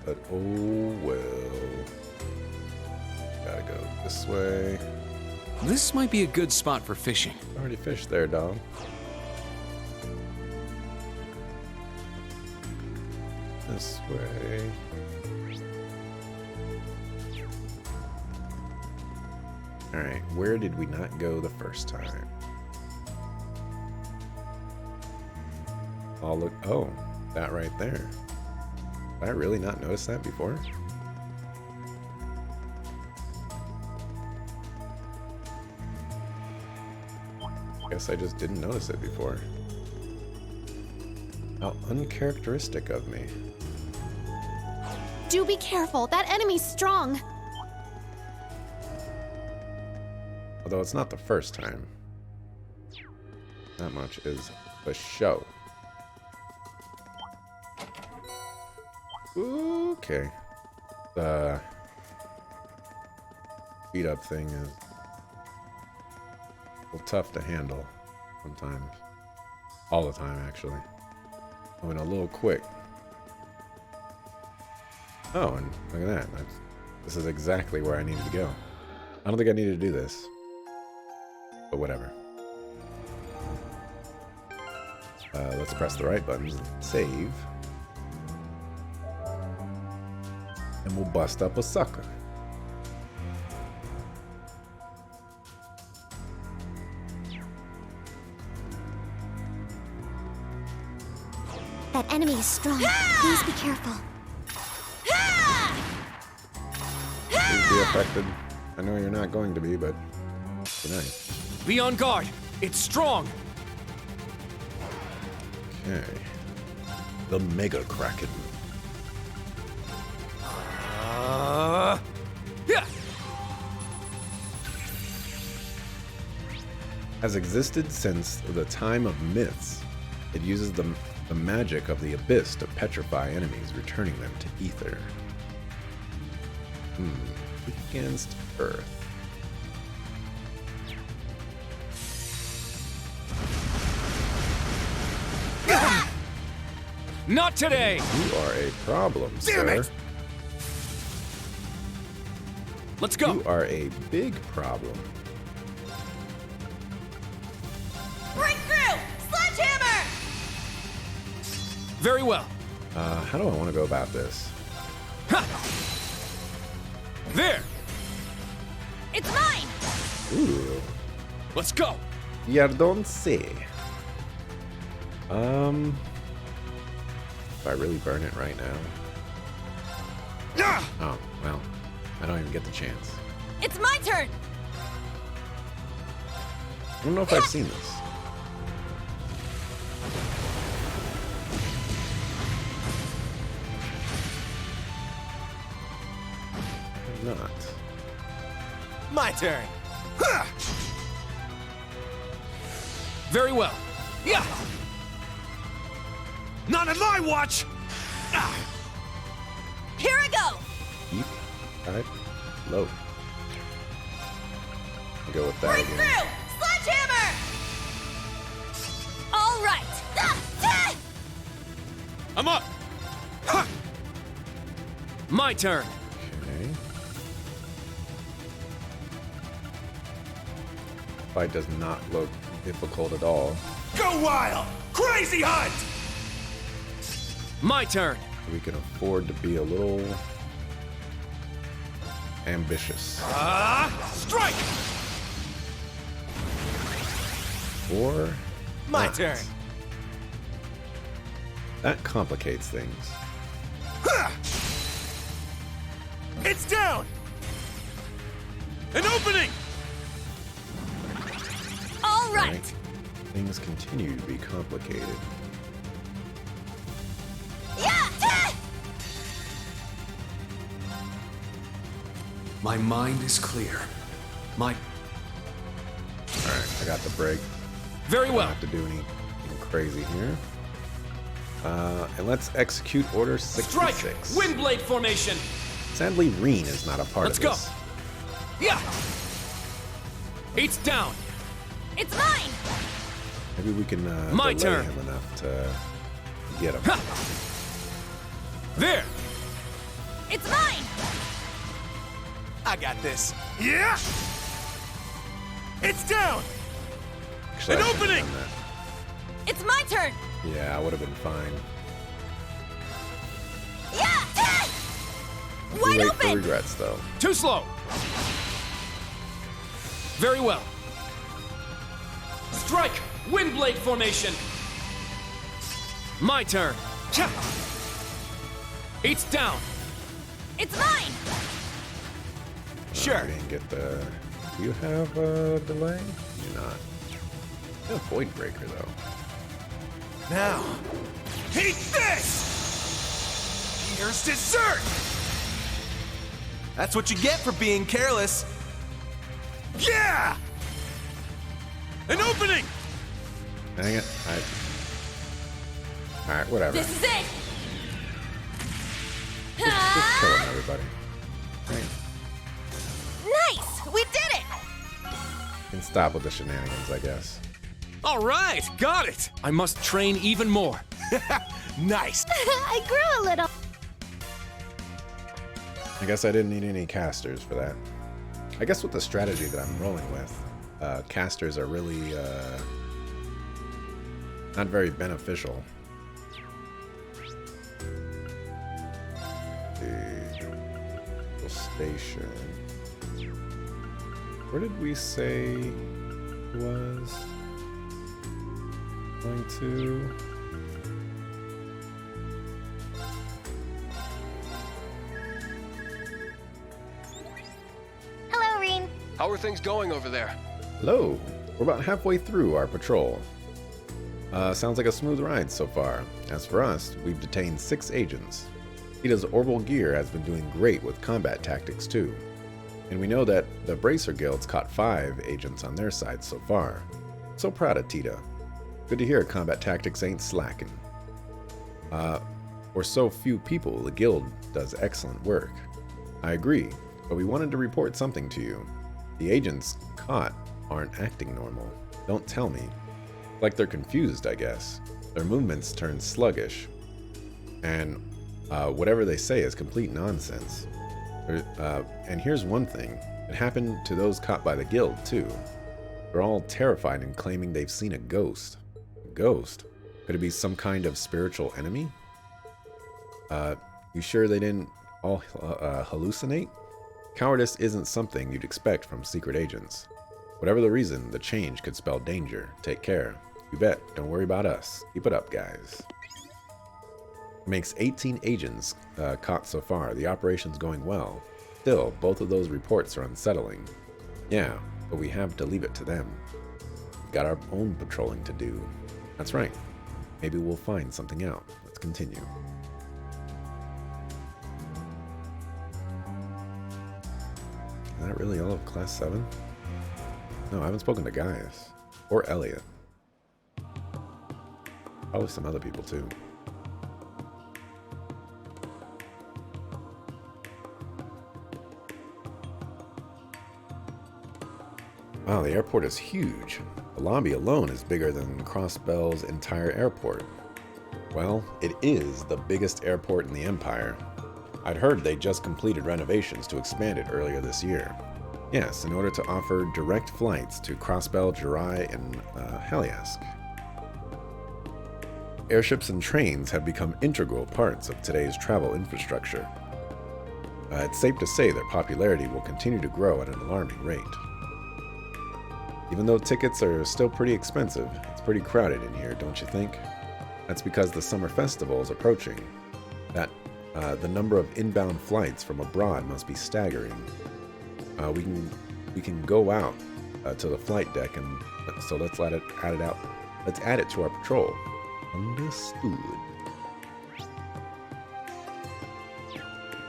But oh well. Gotta go this way. This might be a good spot for fishing. Already fished there, dog. This way. Alright, where did we not go the first time? Oh, look. Oh, that right there. Did I really not notice that before? Guess I just didn't notice it before. How uncharacteristic of me. Do be careful. That enemy's strong. Although it's not the first time. That much is the show. Okay. The speed up thing is a little tough to handle sometimes. All the time, actually. I went a little quick. Oh, and look at that. This is exactly where I needed to go. I don't think I needed to do this. But whatever. Let's press the right buttons and save. And we'll bust up a sucker. That enemy is strong. Please be careful. Please be affected. I know you're not going to be, but good night. Be on guard. It's strong. Okay. The Mega Kraken. Yeah. Has existed since the time of myths. It uses the magic of the abyss to petrify enemies, returning them to ether. Against Earth. Not today. You are a problem, Damn sir. it. Let's go. You are a big problem. Breakthrough! Sledgehammer! Very well. How do I want to go about this? Ha! There. It's mine! Ooh. Let's go. You don't say. If I really burn it right now. Oh, well. I don't even get the chance. It's my turn! I don't know if I've seen this. I've not. My turn. Very well. Yeah. Not on my watch. Here I go! Deep, tight, low. I'll go with that again. Breakthrough! Sledgehammer! All right! I'm up. Ha! My turn. Okay. Fight does not look difficult at all. Go wild. Crazy hunt. My turn. We can afford to be a little ambitious. Strike. Or My not. turn. That complicates things. It's down. An opening. All right! Right? Things continue to be complicated. Yeah! My mind is clear. My. Alright, I got the break. Very Don't well. have to do anything crazy here. And let's execute Order 66. Strike. Windblade formation. Sadly, Reen is not a part Let's of go. this. Yeah! Eight's down! It's mine! Maybe we can My delay turn. him enough to get him. Ha! There! It's mine! I got this. Yeah! It's down! Actually, An I shouldn't have opening! done that. It's my turn! Yeah, I would have been fine. Yeah! We Wide wait for open! regrets, though. Too slow! Very well. Strike! Windblade formation! My turn! Cha! Eight's down! It's mine! Sure. We didn't get the... Do you have a delay? You do not. You have Void Breaker, though. Now. Eat this! Here's dessert! That's what you get for being careless. Yeah! An opening! Dang it. Alright, whatever. This is it! Just kill him, everybody. Right. Nice! We did it! Can stop with the shenanigans, I guess. All right, got it! I must train even more. Nice. I grew a little. I guess I didn't need any casters for that. I guess with the strategy that I'm rolling with, casters are really not very beneficial. The station. Where did we say he was going to? Hello, Reen. How are things going over there? Hello. We're about halfway through our patrol. Sounds like a smooth ride so far. As for us, we've detained 6 agents. Tita's Orbital Gear has been doing great with combat tactics too. And we know that the Bracer Guild's caught 5 agents on their side so far. So proud of Tita. Good to hear combat tactics ain't slacking. For so few people, the guild does excellent work. I agree, but we wanted to report something to you. The agents caught aren't acting normal. Don't tell me. Like they're confused, I guess. Their movements turn sluggish. And whatever they say is complete nonsense. And here's one thing. It happened to those caught by the guild, too. They're all terrified and claiming they've seen a ghost. A ghost? Could it be some kind of spiritual enemy? You sure they didn't all hallucinate? Cowardice isn't something you'd expect from secret agents. Whatever the reason, the change could spell danger. Take care. You bet. Don't worry about us. Keep it up, guys. Makes 18 agents caught so far. The operation's going well. Still, both of those reports are unsettling. Yeah, but we have to leave it to them. We've got our own patrolling to do. That's right. Maybe we'll find something out. Let's continue. Is that really all of Class 7? No, I haven't spoken to Gaius. Or Elliot. Probably some other people too. Wow, the airport is huge. The lobby alone is bigger than Crossbell's entire airport. Well, it is the biggest airport in the Empire. I'd heard they just completed renovations to expand it earlier this year. Yes, in order to offer direct flights to Crossbell, Jirai, and Haliask. Airships and trains have become integral parts of today's travel infrastructure. It's safe to say their popularity will continue to grow at an alarming rate. Even though tickets are still pretty expensive, it's pretty crowded in here, don't you think? That's because the summer festival is approaching. The number of inbound flights from abroad must be staggering. We can go out to the flight deck, and so let's add it out. Let's add it to our patrol. Understood.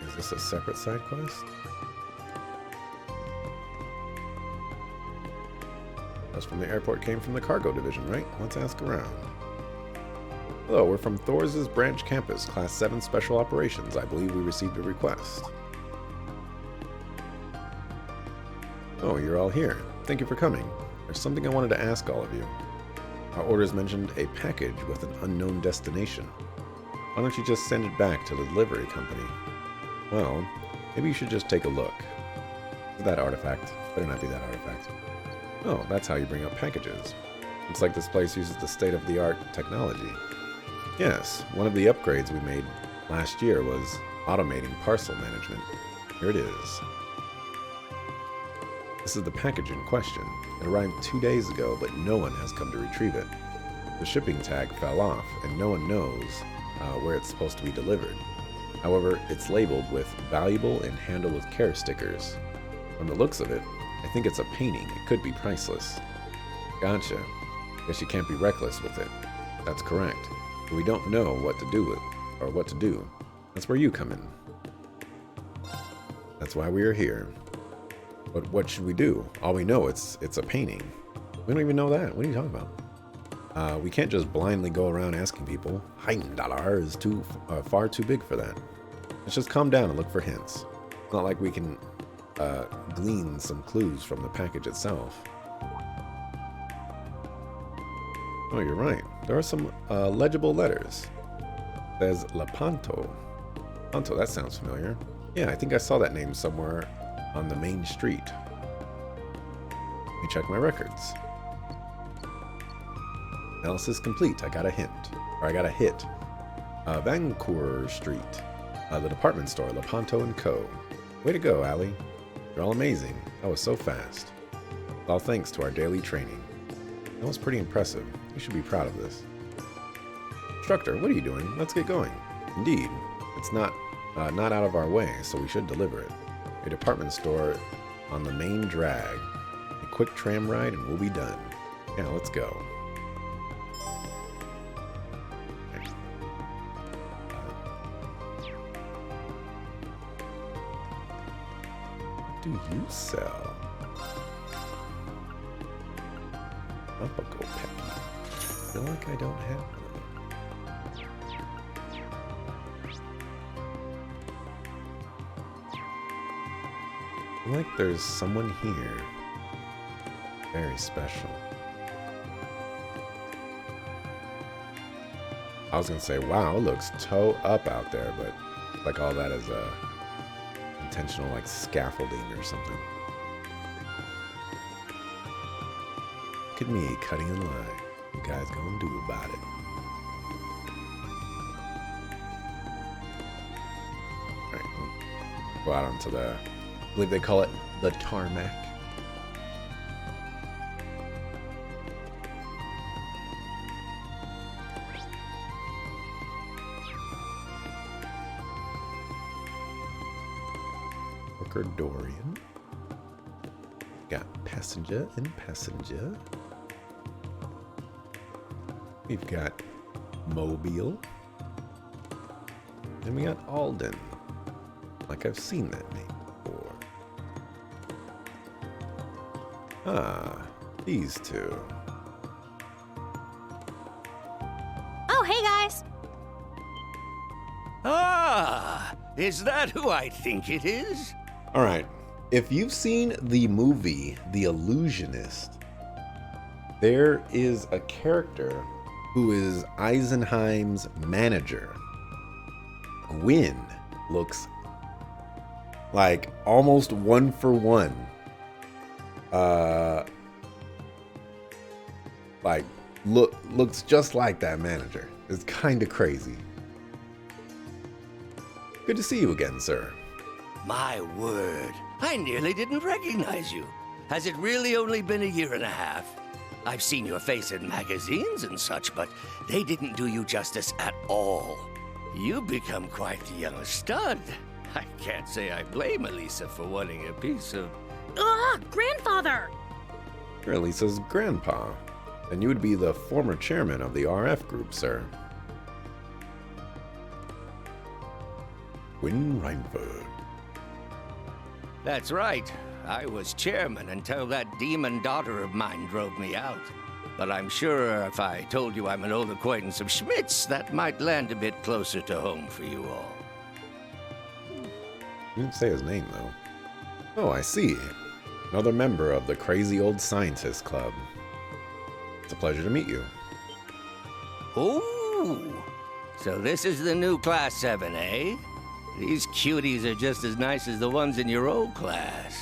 Is this a separate side quest? Us from the airport came from the cargo division, right? Let's ask around. Hello, we're from Thor's branch campus, Class 7 Special Operations. I believe we received a request. Oh, you're all here. Thank you for coming. There's something I wanted to ask all of you. Our orders mentioned a package with an unknown destination. Why don't you just send it back to the delivery company? Well, maybe you should just take a look. That artifact. Better not be that artifact. Oh, that's how you bring up packages. Looks like this place uses the state-of-the-art technology. Yes, one of the upgrades we made last year was automating parcel management. Here it is. This is the package in question. It arrived 2 days ago, but no one has come to retrieve it. The shipping tag fell off, and no one knows where it's supposed to be delivered. However, it's labeled with valuable and handle with care stickers. From the looks of it, I think it's a painting. It could be priceless. Gotcha. Guess you can't be reckless with it. That's correct. But we don't know what to do with, or what to do. That's where you come in. That's why we are here. But what should we do? All we know it's a painting. We don't even know that. What are you talking about? We can't just blindly go around asking people. $1 is far too big for that. Let's just calm down and look for hints. It's not like we can glean some clues from the package itself. Oh, you're right. There are some legible letters. It says Lepanto. Lepanto, that sounds familiar. Yeah, I think I saw that name somewhere on the main street. Let me check my records. Analysis complete. I got a hint. Or I got a hit. Vancour Street. The department store, Lepanto & Co. Way to go, Allie. You're all amazing. That was so fast. All thanks to our daily training. That was pretty impressive. You should be proud of this. Instructor, what are you doing? Let's get going. Indeed. It's not out of our way, so we should deliver it. A department store on the main drag. A quick tram ride and we'll be done. Yeah, let's go. What do you sell? Tropical Pecky. I feel like I don't have one. I feel like there's someone here. Very special. I was gonna say, wow, it looks toe up out there, but like all that is a intentional like scaffolding or something. Look at me cutting in line. What you guys gonna do about it? Alright, we'll go out onto the, I believe they call it the tarmac. Worker Dorian. Got passenger and passenger. We've got Mobile. And we got Alden. Like I've seen that name before. Ah, these two. Oh, hey guys. Ah, is that who I think it is? All right. If you've seen the movie The Illusionist, there is a character who is Eisenheim's manager. Gwyn looks like almost one for one. Looks just like that manager. It's kind of crazy. Good to see you again, sir. My word, I nearly didn't recognize you. Has it really only been a year and a half? I've seen your face in magazines and such, but they didn't do you justice at all. You've become quite the young stud. I can't say I blame Elisa for wanting a piece of... Grandfather! You're Elisa's grandpa. And you would be the former chairman of the RF group, sir. Gwyn Reinford. That's right. I was chairman until that demon daughter of mine drove me out. But I'm sure if I told you I'm an old acquaintance of Schmidt's, that might land a bit closer to home for you all. You didn't say his name, though. Oh, I see. another member of the Crazy Old Scientist Club. It's a pleasure to meet you. Ooh, so this is the new Class 7, eh? These cuties are just as nice as the ones in your old class.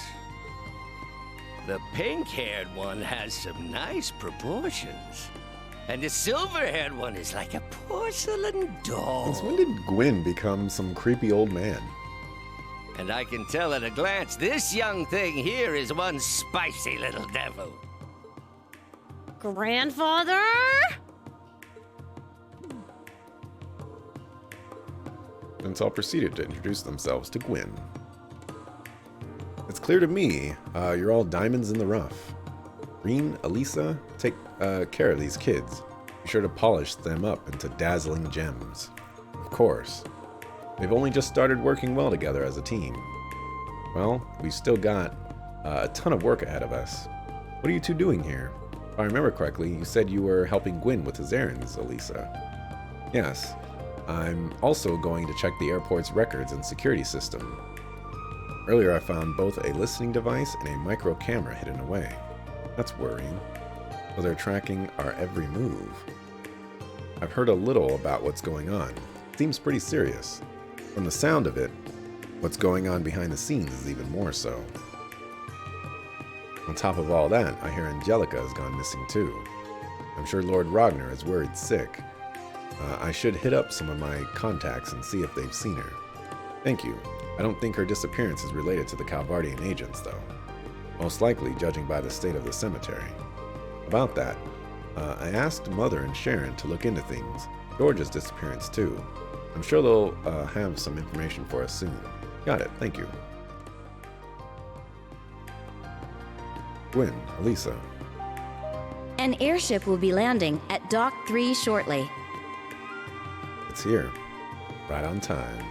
The pink-haired one has some nice proportions. And the silver-haired one is like a porcelain doll. Since when did Gwyn become some creepy old man? And I can tell at a glance, this young thing here is one spicy little devil. Grandfather? All proceeded to introduce themselves to Gwyn. It's clear to me you're all diamonds in the rough. Green, Elisa, take care of these kids. Be sure to polish them up into dazzling gems. Of course. They've only just started working well together as a team. Well, we've still got a ton of work ahead of us. What are you two doing here? If I remember correctly, you said you were helping Gwyn with his errands, Elisa. Yes. I'm also going to check the airport's records and security system. Earlier I found both a listening device and a micro camera hidden away. That's worrying. So they're tracking our every move. I've heard a little about what's going on. It seems pretty serious. From the sound of it, what's going on behind the scenes is even more so. On top of all that, I hear Angelica has gone missing too. I'm sure Lord Ragnar is worried sick. I should hit up some of my contacts and see if they've seen her. Thank you. I don't think her disappearance is related to the Calvardian agents, though. Most likely, judging by the state of the cemetery. About that, I asked Mother and Sharon to look into things. George's disappearance, too. I'm sure they'll have some information for us soon. Got it, thank you. Gwyn, Elisa. An airship will be landing at Dock 3 shortly. It's here. Right on time.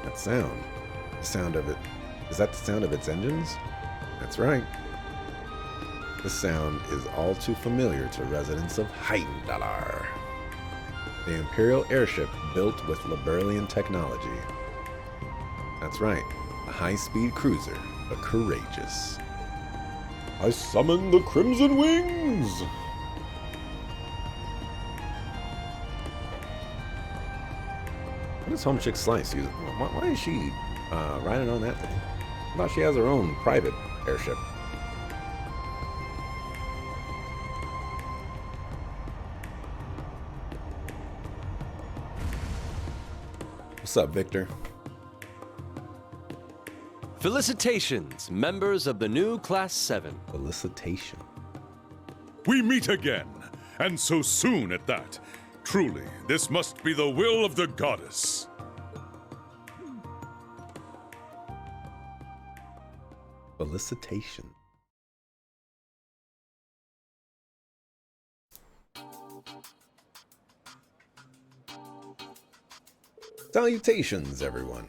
That sound. The sound of it. Is that the sound of its engines? That's right. This sound is all too familiar to residents of Heimdallar. The Imperial airship built with Liberlian technology. That's right. A high-speed cruiser, the Courageous. I summon the Crimson Wings! What does Homechick Slice use? Why is she riding on that thing? I thought she has her own private airship. What's up, Victor? Felicitations, members of the new Class 7. Felicitation. We meet again, and so soon at that. Truly, this must be the will of the goddess. Felicitation. Salutations, everyone.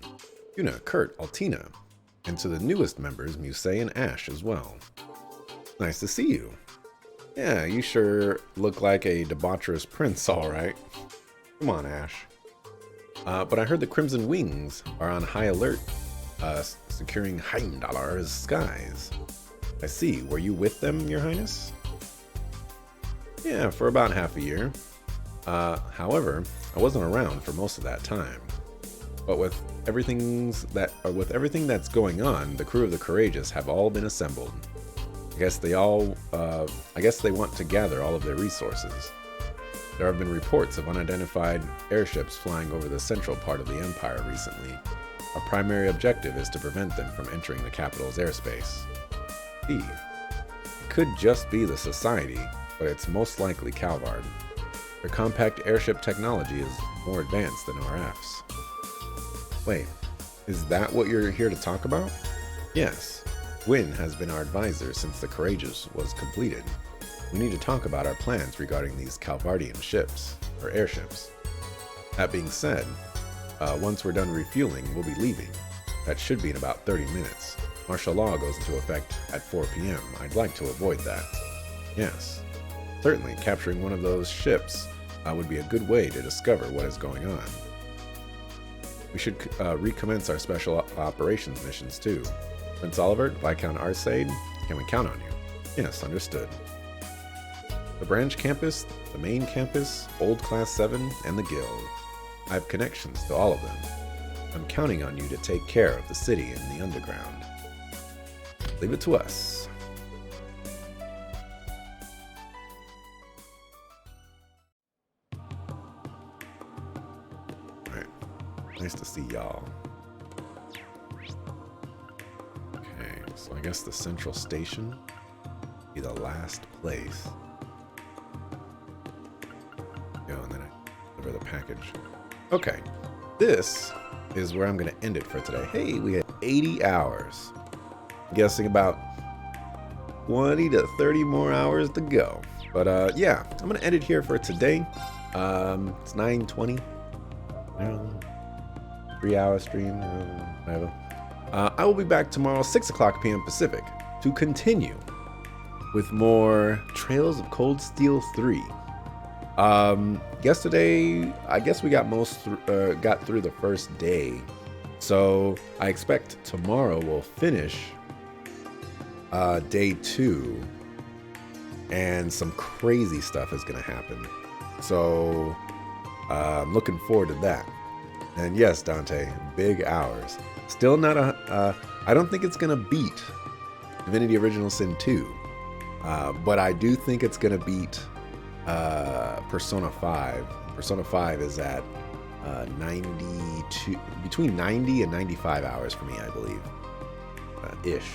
Yuna, Kurt, Altina, and to the newest members, Musei and Ash as well. Nice to see you. Yeah, you sure look like a debaucherous prince, all right. Come on, Ash. But I heard the Crimson Wings are on high alert, securing Heimdallar's skies. I see. Were you with them, Your Highness? Yeah, for about half a year. However, I wasn't around for most of that time. But with everything that's going on, the crew of the Courageous have all been assembled. I guess they want to gather all of their resources. There have been reports of unidentified airships flying over the central part of the Empire recently. Our primary objective is to prevent them from entering the capital's airspace. It could just be the Society, but it's most likely Calvard. Their compact airship technology is more advanced than RF's. Wait, is that what you're here to talk about? Yes. Gwyn has been our advisor since the Courageous was completed. We need to talk about our plans regarding these Calvardian ships, or airships. That being said, once we're done refueling, we'll be leaving. That should be in about 30 minutes. Martial law goes into effect at 4 p.m. I'd like to avoid that. Yes. Certainly, capturing one of those ships would be a good way to discover what is going on. We should recommence our special operations missions too. Prince Oliver, Viscount Arcade, can we count on you? Yes, understood. The branch campus, the main campus, Old Class 7, and the guild. I have connections to all of them. I'm counting on you to take care of the city and the underground. Leave it to us. Alright. Nice to see y'all. Okay, so I guess the central station be the last place. Go, and then I deliver the package. Okay, this is where I'm going to end it for today. Hey, we had 80 hours. I'm guessing about 20 to 30 more hours to go. But yeah, I'm going to end it here for today. It's 9:20. 3-hour stream, whatever. I will be back tomorrow, 6 o'clock p.m. Pacific, to continue with more Trails of Cold Steel 3. Yesterday, I guess we got got through the first day, so I expect tomorrow we'll finish day 2, and some crazy stuff is gonna happen. So I'm looking forward to that. And yes, Dante, big hours. Still not I don't think it's gonna beat Divinity Original Sin 2, but I do think it's gonna beat Persona 5. Persona 5 is at 92, between 90 and 95 hours for me, I believe, ish.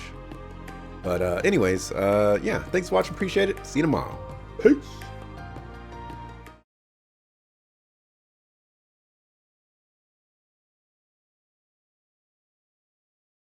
But anyways, yeah, thanks for watching, appreciate it. See you tomorrow. Peace.